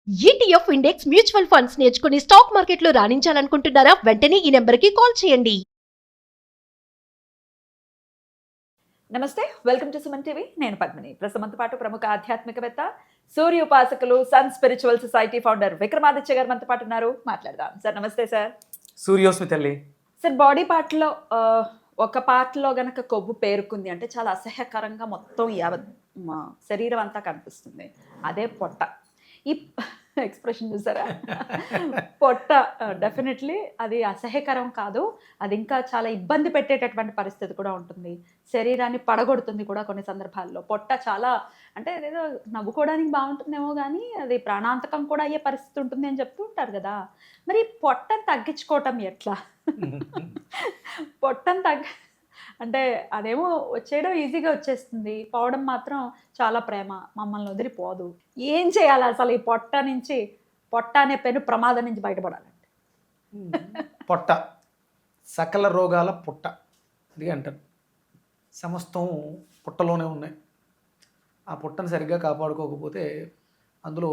ETF index mutual funds నేర్చుకుని stock మార్కెట్లో రాణించాలనుకుంటున్నారా? వెంటనే ఈ నెంబర్కి కాల్ చేయండి. నమస్తే, వెల్కమ్ టు సుమన్ టీవీ. నేను పద్మిని. ప్రస్తుతంతో పాటు ప్రముఖ ఆధ్యాత్మికవేత్త, సూర్య ఉపాసకులు, sun spiritual society founder Vikramaditya garu మనతో పాటు ఉన్నారు. మాట్లాడదాం. సార్ నమస్తే. సార్ సూర్యోస్మి తల్లి. సార్, బాడీ పార్ట్లో ఒక పార్ట్లో గనక కొవ్వు పేరుకుంది అంటే చాలా అసహ్యకరంగా మొత్తం మా శరీరం అంతా కనిపిస్తుంది. అదే పొట్ట. ఈ ఎక్స్ప్రెషన్ చూసారా? పొట్ట డెఫినెట్లీ అది అసహ్యకరం కాదు, అది ఇంకా చాలా ఇబ్బంది పెట్టేటటువంటి పరిస్థితి కూడా ఉంటుంది. శరీరాన్ని పడగొడుతుంది కూడా కొన్ని సందర్భాల్లో. పొట్ట చాలా అంటే ఏదో నవ్వుకోవడానికి బాగుంటుందేమో కానీ అది ప్రాణాంతకం కూడా అయ్యే పరిస్థితి ఉంటుంది అని చెప్తూ ఉంటారు కదా. మరి పొట్టను తగ్గించుకోవటం ఎట్లా? పొట్టను అంటే అదేమో వచ్చేయడం ఈజీగా వచ్చేస్తుంది, పోవడం మాత్రం చాలా ప్రేమ, మమ్మల్ని వదిలిపోదు. ఏం చేయాలి అసలు ఈ పొట్ట అనే పెను ప్రమాదం నుంచి బయటపడాలంటే? పొట్ట సకల రోగాల పుట్ట అది అంటారు. సమస్తం పుట్టలోనే ఉన్నాయి. ఆ పుట్టను సరిగ్గా కాపాడుకోకపోతే అందులో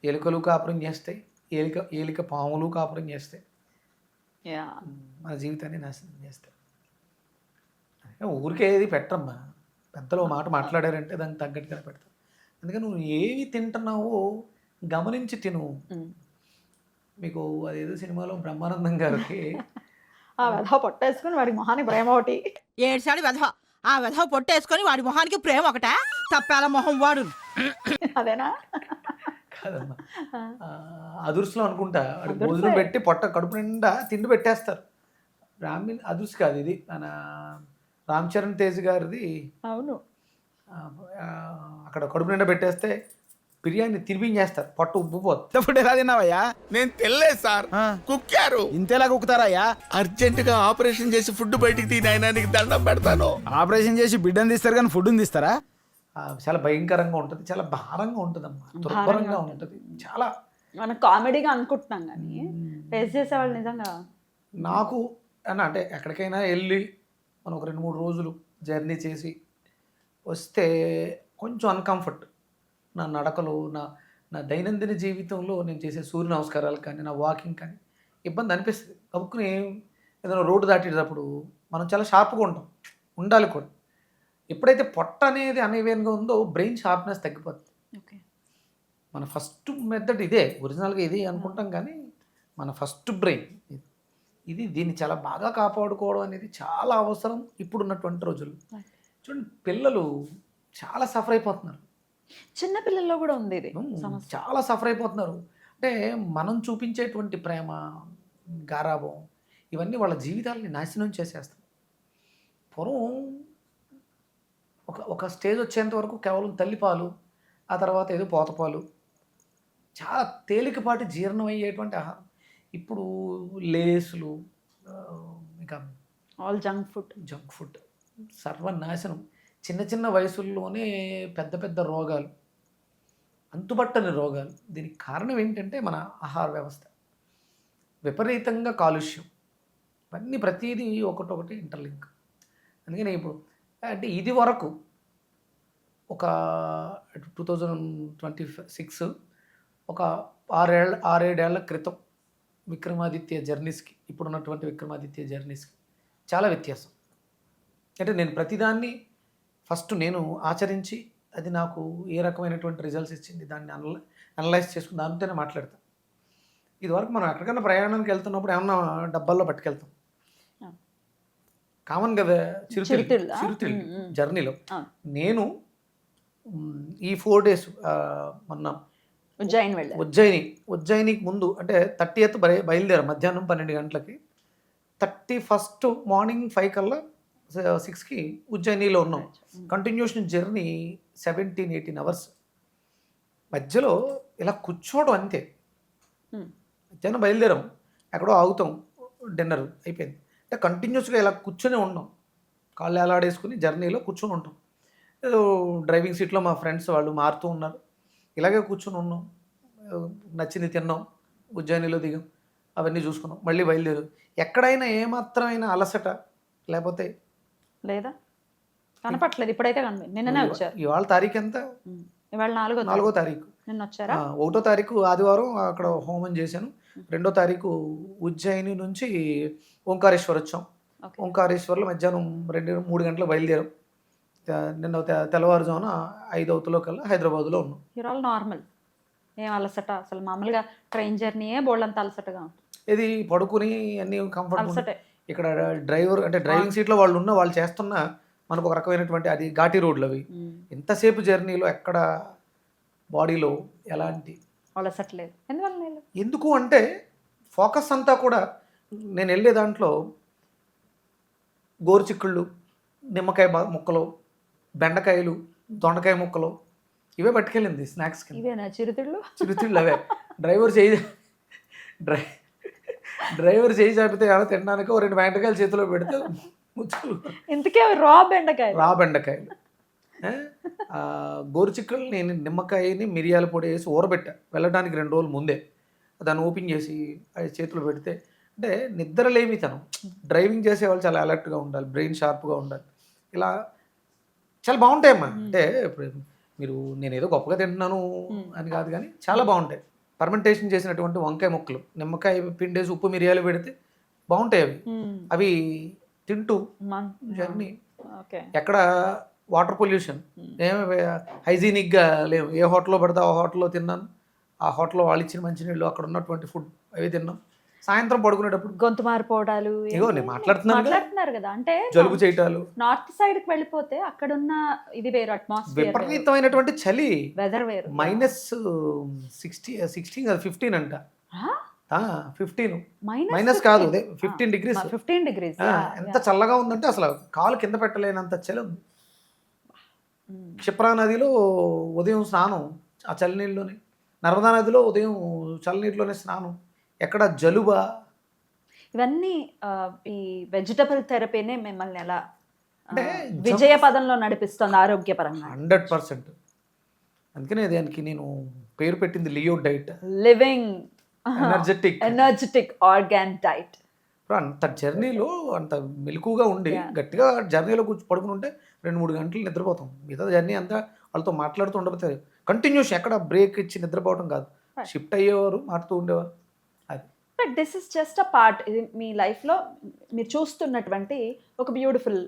ఎలుకలు కాపురం చేస్తాయి, ఏలిక పాములు కాపురం చేస్తాయి, మన జీవితాన్ని నాశనం చేస్తాయి. ఊరికే ఏది పెట్టమ్మా, పెద్దలు మాట మాట్లాడారంటే దానికి తగ్గట్టుగా పెడతారు. అందుకని నువ్వు ఏవి తింటున్నావో గమనించి తిను. మీకు అదేదో సినిమాలో బ్రహ్మానందం గారికి ఆ వెధవ పొట్టేసుకుని వాడి మొహానికి ప్రేమ ఒకటి, ఏడ్చాడు వెధవ. ఆ వెధవ పొట్టేసుకొని వాడి మొహానికి ప్రేమ ఒకటా? తప్పాల మొహం వాడు. అదేనా? కాదమ్మా, అదుర్సులో అనుకుంటా వాడికి భోజనం పెట్టి పొట్ట కడుపు నిండా తిండి పెట్టేస్తారు. బ్రాహ్మణ్ అదుర్సు కాదు ఇది, మన రామ్ చరణ్ తేజ్ గారిది. అవును, అక్కడ కడుపు నిండా పెట్టేస్తే బిర్యానీ తినిపించేస్తారు, పొట్ట ఉబ్బిపోతుంది. ఫుడ్ ఎలా తిన్నావయ్యా? నేను తెల్లేదు సార్, కుక్కారు. ఇంతేలా కుక్కుతారయ్యా? అర్జెంట్ గా ఆపరేషన్ చేసి ఫుడ్ బయటికి తీనైనా నీకు దండం పెడతాను. ఆపరేషన్ చేసి బిడ్డను తీస్తారు కానీ ఫుడ్ తీస్తారా? చాలా భయంకరంగా ఉంటుంది, చాలా భారంగా ఉంటుంది అమ్మా, దుర్భరంగా ఉంటుంది. చాలా మనం కామెడీగా అనుకుంటున్నాం కానీ ఫేస్ చేసేవాళ్ళు నిజంగా. నాకు అంటే ఎక్కడికైనా వెళ్ళి మనం ఒక 2-3 రోజులు జర్నీ చేసి వస్తే కొంచెం అన్కంఫర్ట్, నా నడకలు, నా దైనందిన జీవితంలో నేను చేసే సూర్య నమస్కారాలు కానీ, నా వాకింగ్ కానీ ఇబ్బంది అనిపిస్తుంది. కబుక్కుని ఏదైనా రోడ్డు దాటేటప్పుడు మనం చాలా షార్ప్గా ఉండాలి కూడా. ఎప్పుడైతే పొట్ట అనేది అనేవేన్గా ఉందో బ్రెయిన్ షార్ప్నెస్ తగ్గిపోతుంది. ఓకే, మన ఫస్ట్ మెథడ్ ఇదే, ఒరిజినల్గా ఇది అనుకుంటాం కానీ మన ఫస్ట్ బ్రెయిన్ ఇది. దీన్ని చాలా బాగా కాపాడుకోవడం అనేది చాలా అవసరం ఇప్పుడున్నటువంటి రోజులు. చూడండి, పిల్లలు చాలా సఫర్ అయిపోతున్నారు. చిన్న పిల్లల్లో కూడా ఉంది ఇది సమస్య. చాలా సఫర్ అయిపోతున్నారు. అంటే మనం చూపించేటువంటి ప్రేమ, గారాబం ఇవన్నీ వాళ్ళ జీవితాలని నాశనం చేసేస్తాయి. పూర్వం ఒక స్టేజ్ వచ్చేంత వరకు కేవలం తల్లిపాలు, ఆ తర్వాత ఏదో పోతపాలు, చాలా తేలికపాటి జీర్ణం అయ్యేటువంటి ఆహారం. ఇప్పుడు లేసులు, ఇంకా ఆల్ జంక్ ఫుడ్ సర్వనాశనం. చిన్న వయసుల్లోనే పెద్ద రోగాలు, అంతుబట్టని రోగాలు. దీనికి కారణం ఏంటంటే మన ఆహార వ్యవస్థ, విపరీతంగా కాలుష్యం, ఇవన్నీ ప్రతిదీ ఒకటొకటి ఇంటర్లింక్. అందుకని ఇప్పుడు అంటే ఇది వరకు ఒక 2026 ఒక 6-7 ఏళ్ల క్రితం విక్రమాదిత్య జర్నీస్కి ఇప్పుడున్నటువంటి విక్రమాదిత్య జర్నీస్కి చాలా వ్యత్యాసం. అంటే నేను ప్రతిదాన్ని ఫస్ట్ నేను ఆచరించి అది నాకు ఏ రకమైనటువంటి రిజల్ట్స్ ఇచ్చింది దాన్ని అనలైజ్ చేసుకుని దానితోనే మాట్లాడతాను. ఇదివరకు మనం ఎక్కడికైనా ప్రయాణానికి వెళ్తున్నప్పుడు ఏమన్నా డబ్బాల్లో పట్టుకెళ్తాం, కామన్ కదా, చిరుతిళ్ళు జర్నీలో. నేను ఈ 4 days మొన్న ఉజ్జయినికి ముందు అంటే 30th బయలుదేరా మధ్యాహ్నం 12 గంటలకి. 31st మార్నింగ్ 5 కల్లా 6కి ఉజ్జయినిలో ఉన్నాం. Continuation journey 17-18 hours. మధ్యలో ఇలా కూర్చోవడం అంతే. మధ్యాహ్నం బయలుదేరాం, ఎక్కడో ఆగుతాం, డిన్నర్ అయిపోయింది. అంటే కంటిన్యూస్గా ఇలా కూర్చొని ఉన్నాం, కాళ్ళు ఎలాడేసుకుని జర్నీలో కూర్చొని ఉంటాం. ఏదో డ్రైవింగ్ సీట్లో మా ఫ్రెండ్స్ వాళ్ళు మారుతూ ఉన్నారు, ఇలాగే కూర్చొని ఉన్నాం, నచ్చింది తిన్నాం, ఉజ్జయినిలో దిగాం, అవన్నీ చూసుకున్నాం, మళ్ళీ బయలుదేరు. ఎక్కడైనా ఏమాత్రమైన అలసట లేకపోతే లేదా కనపట్లేదు. ఇప్పుడైతే కనిపి నిన్ననే వచ్చారు. ఇవాళ తారీఖు ఎంత? ఇవాళ 4వ తారీఖు. నిన్న వచ్చారా? 1వ తారీఖు ఆదివారం అక్కడ హోమం చేశాను. 2వ తారీఖు ఉజ్జయిని నుంచి ఓంకారేశ్వర్ వచ్చాం. ఓకే. ఓంకారేశ్వర్లో మధ్యాహ్నం 2-3 గంటలకు బయలుదేరాం. నిన్న తెల్లవారుజామున 5 అవుతులో కల్లా హైదరాబాద్లో ఉన్నాం. యూర్ ఆల్ నార్మల్, ఏం అలసట అసలు? మామూలుగా ట్రైన్ జర్నీయే బోల్డంత అలసటగా ఉంటుంది. ఇది పడుకుని అన్ని కంఫర్ట్. అలసటే. ఇక్కడ డ్రైవర్ అంటే డ్రైవింగ్ సీట్లో వాళ్ళు చేస్తున్న మనకు ఒక రకమైనటువంటి అది ఘాటీ రోడ్లు అవి. ఎంతసేపు జర్నీలో ఎక్కడ బాడీలో ఎలాంటి అలసట్లేదు. ఎందువల్ల లేదు? ఎందుకు అంటే ఫోకస్ అంతా కూడా నేను వెళ్ళే దాంట్లో గోరుచిక్కుళ్ళు, నిమ్మకాయ ముక్కలు, బెండకాయలు, దొండకాయ ముక్కలు ఇవే పట్టుకెళ్ళింది స్నాక్స్ కింద. ఇవేనా చిరుతిళ్ళు? చిరుతిళ్ళు అవే. డ్రైవర్ చేయి చాపితే ఎలా తినడానికి 2 బెండకాయలు చేతిలో పెడితే ఇంతకే రా బెండకాయలు. గోరుచిక్కులు నేను నిమ్మకాయని మిరియాల పొడి వేసి ఊరబెట్టా వెళ్ళడానికి 2 రోజుల ముందే. దాన్ని ఓపెన్ చేసి అది చేతిలో పెడితే అంటే నిద్రలేమితనం. డ్రైవింగ్ చేసే వాళ్ళు చాలా అలర్ట్గా ఉండాలి, బ్రెయిన్ షార్ప్గా ఉండాలి. ఇలా చాలా బాగుంటాయమ్మా. అంటే ఇప్పుడు మీరు నేను ఏదో గొప్పగా తింటున్నాను అని కాదు, కానీ చాలా బాగుంటాయి. ఫర్మెంటేషన్ చేసినటువంటి వంకాయ ముక్కలు, నిమ్మకాయ పిండేసి ఉప్పు మిరియాలు పెడితే బాగుంటాయి అవి. అవి తింటూ జర్నీ ఎక్కడ వాటర్ పొల్యూషన్ ఏమి హైజీనిక్గా లేవు. ఏ హోటల్లో పడితే ఆ హోటల్లో తిన్నాను. ఆ హోటల్లో వాళ్ళు ఇచ్చిన మంచినీళ్ళు, అక్కడ ఉన్నటువంటి ఫుడ్ అవి తిన్నాం. సాయంత్రం పడుకునేటప్పుడు గొంతు మారిపోవడాలు. ఇగో నేను మాట్లాడుతున్నారు కదా, అంటే జలుబు చేయటాలు. నార్త్ సైడ్ కి వెళ్ళిపోతే అక్కడున్న ఇది వేరు, అట్మాస్ఫియర్ విపరీతమైనటువంటి చలి, వెదర్ వేరు. -16 కాదు 15 అంట. 15 Minus మైనస్ కాదు, 15 డిగ్రీస్. 15 degrees. ఎంత చల్లగా ఉందంటే అసలు కాలు కింద పెట్టలేనంత చలి ఉంది. క్షిప్రా నదిలో ఉదయం స్నానం ఆ చల్లనీళ్ళలోనే, నర్మదా నదిలో ఉదయం చల్లనీటిలోనే స్నానం. ఎక్కడ జలుబా? ఇవన్నీ ఈ వెజిటబుల్ థెరపీనే మిమ్మల్ని ఎలా అంటే విజయ పదంలో నడిపిస్తుంది ఆరోగ్యపరంగా? 100%. అందుకనే దానికి నేను పేరు పెట్టింది Leo diet, living energetic organ diet. అంత జర్నీలో అంత మెలకుగా ఉండి గట్టిగా జర్నీలో కూర్చొని పడుకుని ఉంటే 2-3 గంటలు నిద్రపోతాం. మిగతా జర్నీ అంతా వాళ్ళతో మాట్లాడుతూ ఉండబోతే కంటిన్యూస్, ఎక్కడ బ్రేక్ ఇచ్చి నిద్రపోవడం కాదు. షిఫ్ట్ అయ్యేవారు, మారుతూ ఉండేవారు. అది but this is just a part. ఇది మీ లైఫ్లో మీరు చూస్తున్నటువంటి ఒక బ్యూటిఫుల్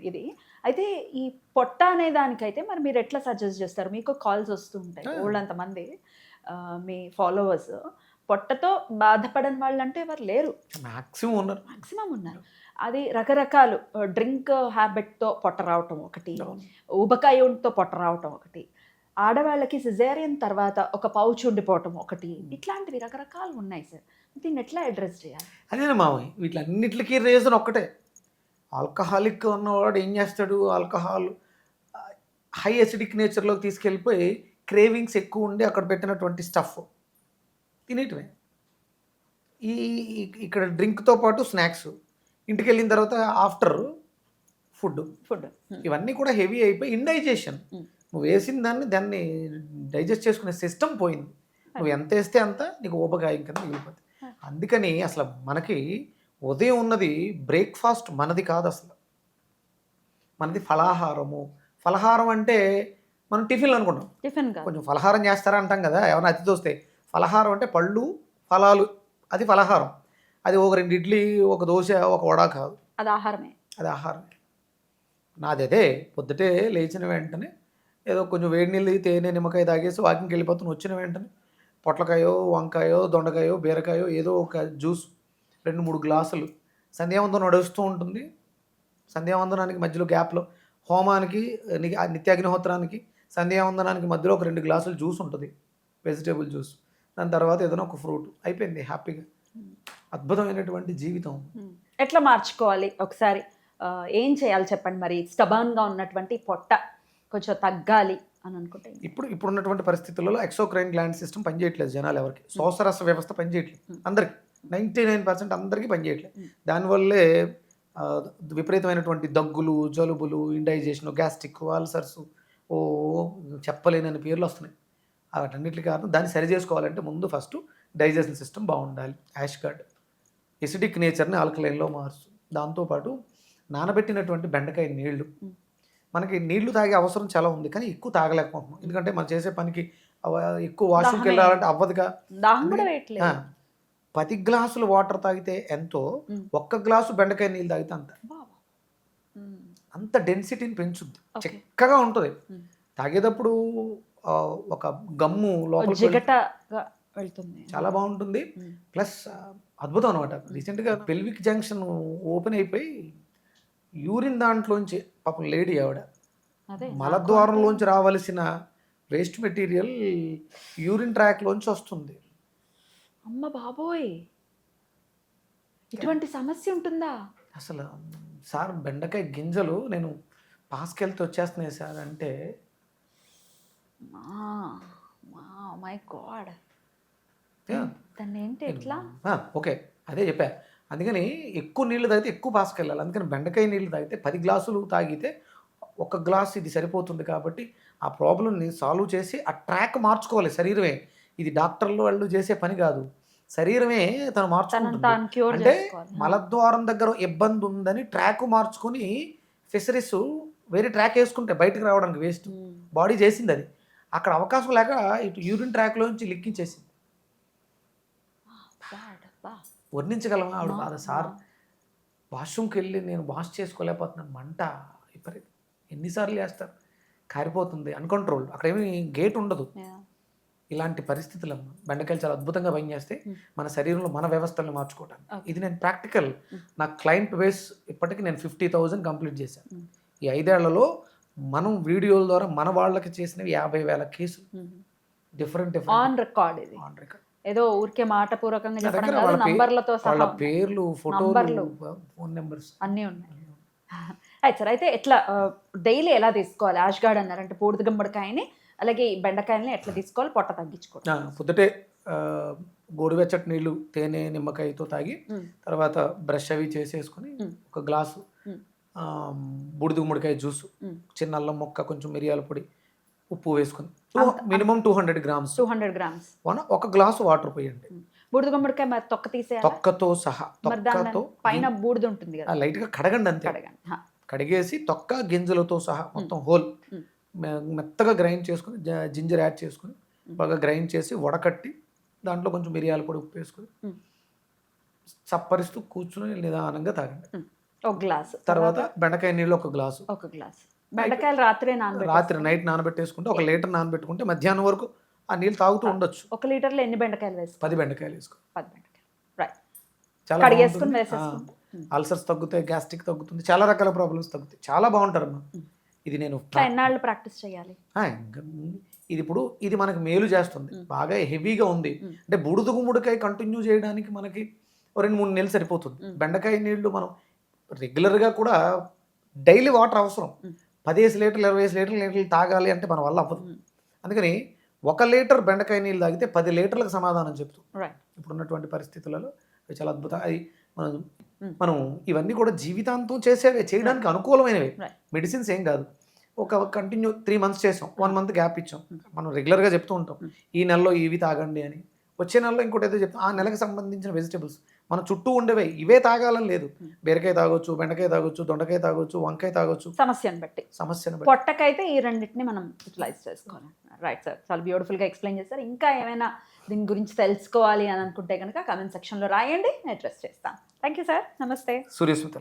ఇది. అయితే ఈ పొట్ట అనే దానికైతే మరి మీరు ఎట్లా సజెస్ట్ చేస్తారు? మీకు కాల్స్ వస్తూ ఉంటాయి ఊళ్ళంతమంది మీ ఫాలోవర్స్. పొట్టతో బాధపడని వాళ్ళు అంటే ఎవరు లేరు, మ్యాక్సిమం ఉన్నారు. అది రకరకాలు డ్రింక్ హ్యాబిట్తో పొట్ట రావటం ఒకటి, ఊబకాయంతో పొట్ట రావటం ఒకటి, ఆడవాళ్ళకి సిజేరియన్ తర్వాత ఒక పౌచ్ ఉండిపోవటం ఒకటి, ఇట్లాంటివి రకరకాలు ఉన్నాయి సార్. దీన్ని ఎట్లా అడ్రస్ చేయాలి? అదేనా మామయ్య, వీటిలన్నిటికీ రీజన్ ఒక్కటే. ఆల్కహాలిక్ ఉన్నవాడు ఏం చేస్తాడు, ఆల్కహాల్ హై అసిడిక్ నేచర్లోకి తీసుకెళ్ళిపోయి క్రేవింగ్స్ ఎక్కువ ఉండి అక్కడ పెట్టినటువంటి స్టఫ్ తినేటివే. ఇక్కడ డ్రింక్తో పాటు స్నాక్స్, ఇంటికి వెళ్ళిన తర్వాత ఆఫ్టర్ ఫుడ్ ఇవన్నీ కూడా హెవీ అయిపోయి ఇండైజెషన్. నువ్వు వేసిన దాన్ని డైజెస్ట్ చేసుకునే సిస్టమ్ పోయింది. నువ్వు ఎంత వేస్తే అంత నీకు ఊబకాయం కింద మిగిలిపోతుంది. అందుకని అసలు మనకి ఉదయం ఉన్నది బ్రేక్ఫాస్ట్ మనది కాదు, అసలు మనది ఫలాహారము. ఫలహారం అంటే మనం టిఫిన్లు అనుకుంటాం, టిఫిన్ కొంచెం ఫలహారం చేస్తారా అంటాం కదా ఏమైనా అతిథి వస్తే. ఫలహారం అంటే పళ్ళు ఫలాలు, అది ఫలహారం. అది ఒక 2 ఇడ్లీ, ఒక దోశ, ఒక వడ కాదు, అది ఆహారమే. అది ఆహారమే. నాది అదే, పొద్దుటే లేచిన వెంటనే ఏదో కొంచెం వేడి నీళ్ళు, తేనె, నిమ్మకాయ తాగేసి వాకింగ్కి వెళ్ళిపోతాను. వచ్చిన వెంటనే పొట్లకాయో, వంకాయో, దొండకాయో, బీరకాయో ఏదో ఒక జ్యూస్ 2-3 గ్లాసులు. సంధ్యావందనం నడుస్తూ ఉంటుంది. సంధ్యావందనానికి మధ్యలో గ్యాప్లో హోమానికి, నిత్యాగ్నిహోత్రానికి, సంధ్యావందనానికి మధ్యలో ఒక 2 గ్లాసులు జ్యూస్ ఉంటుంది, వెజిటేబుల్ జ్యూస్. దాని తర్వాత ఏదైనా ఒక ఫ్రూట్, అయిపోయింది హ్యాపీగా. అద్భుతమైనటువంటి జీవితం. ఎట్లా మార్చుకోవాలి ఒకసారి, ఏం చేయాలి చెప్పండి? మరి స్టబాన్గా ఉన్నటువంటి పొట్ట కొంచెం తగ్గాలి అని అనుకుంటే ఇప్పుడు ఉన్నటువంటి పరిస్థితులలో ఎక్సోక్రైన్ గ్లాండ్ సిస్టమ్ పనిచేయట్లేదు జనాలు ఎవరికి. శ్వాసరస వ్యవస్థ పనిచేయట్లేదు అందరికి, 99% అందరికీ పనిచేయట్లేదు. దానివల్లే విపరీతమైనటువంటి దగ్గులు, జలుబులు, ఇండైజేషన్, గ్యాస్ట్రిక్, అల్సర్స్, చెప్పలేనని పేర్లు వస్తున్నాయి. వాటన్నిటికి కారణం దాన్ని సరి చేసుకోవాలంటే ముందు ఫస్ట్ డైజెషన్ సిస్టమ్ బాగుండాలి. యాష్ గార్డ్ ఎసిడిక్ నేచర్ని ఆల్కలైన్లో మార్చు. దాంతోపాటు నానబెట్టినటువంటి బెండకాయ నీళ్లు, మనకి నీళ్లు తాగే అవసరం చాలా ఉంది కానీ ఎక్కువ తాగలేకపోతున్నాం. ఎందుకంటే మనం చేసే పనికి ఎక్కువ వాష్రూమ్కి దాహమే. వెళ్ళాలంటే అవ్వదుగా. దాహం కూడా వేయట్లేదు. 10 గ్లాసులు వాటర్ తాగితే ఎంతో, ఒక్క గ్లాసు బెండకాయ నీళ్ళు తాగితే అంత. బాబా. అంత డెన్సిటీని పెంచుద్ది, Okay. చిక్కగా ఉంటుంది. తాగేటప్పుడు ఒక గమ్ము లోపల జిగటగా వెళ్తుంది. చాలా బాగుంటుంది. ప్లస్ అద్భుతం అనమాట. రీసెంట్గా పెల్విక్ జంక్షన్ ఓపెన్ అయిపోయి యూరిన్ దాంట్లోంచి పాపం లేడీ ఆవిడ అదే మలద్వారంలోంచి రావాల్సిన వేస్ట్ మెటీరియల్ యూరిన్ ట్రాక్లోంచి వస్తుంది. అమ్మ బాబోయ్, ఇటువంటి సమస్య ఉంటుందా? అసలు సార్ బెండకాయ గింజలు నేను పాస్కెళ్తే వచ్చేస్తున్నాయి సార్ అంటే, మై గాడ్, yeah. దాన్ని ఏంటి ఎట్లా? ఓకే, అదే చెప్పా. అందుకని ఎక్కువ నీళ్ళు తాగితే ఎక్కువ పాస్కెళ్ళాలి. అందుకని బెండకాయ నీళ్ళు తాగితే 10 గ్లాసులు తాగితే ఒక గ్లాస్ ఇది సరిపోతుంది. కాబట్టి ఆ ప్రాబ్లమ్ని సాల్వ్ చేసి ఆ ట్రాక్ మార్చుకోవాలి శరీరమే. ఇది డాక్టర్లు వాళ్ళు చేసే పని కాదు, శరీరమే తను మార్చుకుంటుంది. తాను క్యూర్ అంటే చేసుకోవాలి. మలద్వారం దగ్గర ఇబ్బంది ఉందని ట్రాక్ మార్చుకొని ఫిషరీస్ వేరే ట్రాక్ వేసుకుంటే బయటకు రావడానికి వేస్ట్. బాడీ చేసింది అది, అక్కడ అవకాశం లేక ఇటు యూరిన్ ట్రాక్లోంచి లిక్కించేసింది. వర్ణించగలమా ఆవిడ బాధ? సార్ వాష్రూమ్కి వెళ్ళి నేను వాష్ చేసుకోలేకపోతున్నాను, మంట విపరీతం, ఎన్నిసార్లు చేస్తారు, కారిపోతుంది, అన్కంట్రోల్, అక్కడ ఏమి గేట్ ఉండదు. ఇలాంటి పరిస్థితులమ్మా బెండకాయలు చాలా అద్భుతంగా పనిచేస్తే మన శరీరంలో మన వ్యవస్థలను మార్చుకోవటానికి. ఇది నేను ప్రాక్టికల్, నా క్లయింట్ బేస్ ఇప్పటికి నేను 50,000 కంప్లీట్ చేశాను. ఈ 5 ఏళ్లలో మనం వీడియోల ద్వారా మన వాళ్ళకి చేసినవి 50,000 కేసులు, డిఫరెంట్ ఆన్ రికార్డ్. ఇది ఆన్ రికార్డ్. ఏదో ఊరికే మాట పూర్వకంగా చెప్పడం దగ్గర కాదు, వాళ్ళ నంబర్లతో వాళ్ళ సహా పేర్లు, నంబర్లు. ఫోటోలు, ఫోన్ నెంబర్స్ అన్నీ ఉన్నాయి. అయితే సార్, అయితే ఎట్లా డైలీ ఎలా తీసుకోవాలి? యాష్ గార్డ్ అన్నారు అంటే బూడిద గుమ్మడికాయని, అలాగే ఈ బెండకాయలని ఎట్లా తీసుకోవాలి? పొట్ట తగ్గించుకోవాలి. పొద్దుటే గోరువెచ్చటి నీళ్ళు తేనె నిమ్మకాయతో తాగి తర్వాత బ్రష్ అవి చేసేసుకుని ఒక గ్లాసు బూడిద గుమ్మడికాయ జ్యూసు, చిన్న అల్లం మొక్క, కొంచెం మిరియాల పొడి, ఉప్పు వేసుకుని మినిమం 200 గ్రామ్స్ 200 గ్రామ్స్ ఒక గ్లాసు వాటర్ పోయండి. బూడిద గుమ్మడికాయ మరి తొక్క తీసేయాలి? తొక్కతో సహా, మరి దాని తొక్కతో పైన బూడిద ఉంటుంది కదా, లైట్గా కడగండి అంతే. కడగండి. హా. కడిగేసి తొక్క గింజలతో సహా మొత్తం హోల్ మెత్తగా గ్రైండ్ చేసుకుని జింజర్ యాడ్ చేసుకుని బాగా గ్రైండ్ చేసి వడకట్టి దాంట్లో కొంచెం మిరియాల పొడి, ఉప్పు వేసుకుని చప్పరిస్తూ కూర్చుని నిదానంగా తాగండి. ఒక గ్లాస్. తర్వాత బెండకాయ నీళ్ళు ఒక గ్లాసు. ఒక గ్లాస్ బెండకాయలు రాత్రి నైట్ నానబెట్టేసుకుంటే 1 లీటర్ నానబెట్టుకుంటే మధ్యాహ్నం వరకు ఆ నీళ్ళు తాగుతూ ఉండొచ్చు. 1 లీటర్లో ఎన్ని బెండకాయలు వేసుకో? 10 బెండకాయలు వేసుకో. 10 బెండకాయలు. రైట్. చాలా కడిగేసుకుని బాగుంటుంది. వేసేసుకుంటే అల్సర్స్ తగ్గుతాయి, గ్యాస్ట్రిక్ తగ్గుతుంది, చాలా రకాల ప్రాబ్లమ్స్ తగ్గుతాయి. చాలా బాగుంటారమ్మా. ఇది నేను ఎన్నాళ్ళు ప్రాక్టీస్ చేయాలి? ఇది ఇప్పుడు ఇది మనకి మేలు చేస్తుంది, బాగా హెవీగా ఉంది అంటే బూడిద గుమ్మడికాయ కంటిన్యూ చేయడానికి మనకి 2-3 నెలలు సరిపోతుంది. బెండకాయ నీళ్లు మనం రెగ్యులర్గా కూడా డైలీ వాటర్ అవసరం. 15 లీటర్లు 25 లీటర్లు తాగాలి అంటే మన వల్ల అవ్వదు. అందుకని 1 లీటర్ బెండకాయ నీళ్ళు తాగితే 10 లీటర్లకు సమాధానం చెప్తాం. ఇప్పుడున్నటువంటి పరిస్థితులలో అవి చాలా అద్భుతం. అది మనం ఇవన్నీ కూడా జీవితాంతం చేసేవే, చేయడానికి అనుకూలమైనవి, మెడిసిన్స్ ఏం కాదు. ఒక కంటిన్యూ 3 months చేసాం, 1 month గ్యాప్ ఇచ్చాం. మనం రెగ్యులర్గా చెప్తూ ఉంటాం ఈ నెలలో ఇవి తాగండి అని, వచ్చే నెలలో ఇంకోటి ఏదో చెప్తాం. ఆ నెలకు సంబంధించిన వెజిటబుల్స్ మన చుట్టూ ఉండేవే, ఇవే తాగాలని లేదు. బీరకాయ తాగొచ్చు, బెండకాయ తాగొచ్చు, దొండకాయ తాగొచ్చు, వంకాయ తాగొచ్చు, సమస్యను బట్టి. పొట్టకైతే ఈ రెండింటిని మనం యూటిలైజ్ చేసుకోవాలి. రైట్ సార్, చాలా బ్యూటిఫుల్గా ఎక్స్ప్లెయిన్ చేస్తారు. ఇంకా ఏమైనా దీని గురించి తెలుసుకోవాలి అని అనుకుంటే కనుక కామెంట్ సెక్షన్లో రాయండి, నేను అడ్రస్ చేస్తాను. థ్యాంక్ యూ సార్, నమస్తే. సూర్యస్మిత.